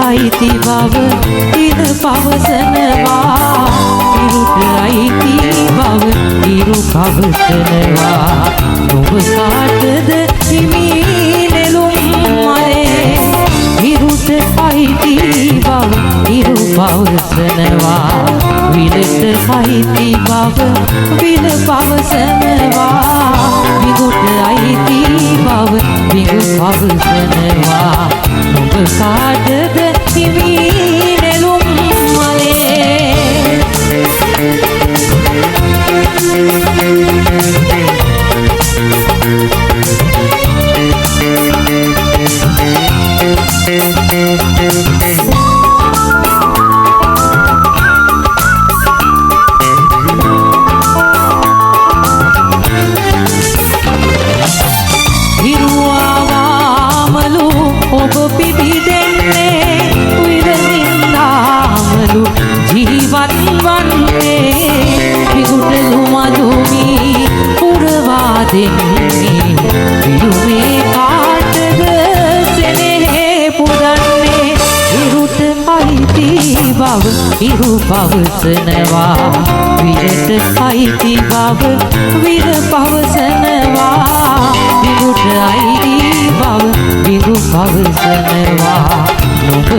අයිති බව ඉර පවසනවා ඉරුට අයිති බව ඉරු පවසනවා ඔබ කාටද හිමි නෙළුම් මලේ ඉරුට අයිති බව ඉරු පවසනවා විලට අයිති බව විල පවසනවා විගුට අයිති බව විගු පවසනවා ඔබ කාටද හිමි නෙළුම් මලේ ඔබ පිබිදෙන්නේ විරදින්නාමලු ජීවත් වන්නේ විගුටලු මදුමි පුරවා දෙන්නේ විරුමේ කාටද සෙනෙහේ පුරන්නේ ඉරුට අයිති බව ඉරු පවසනවා විරට අයිති බව විර පවසනවා විගුට අයිති බව විරු පවසනවා ඔබ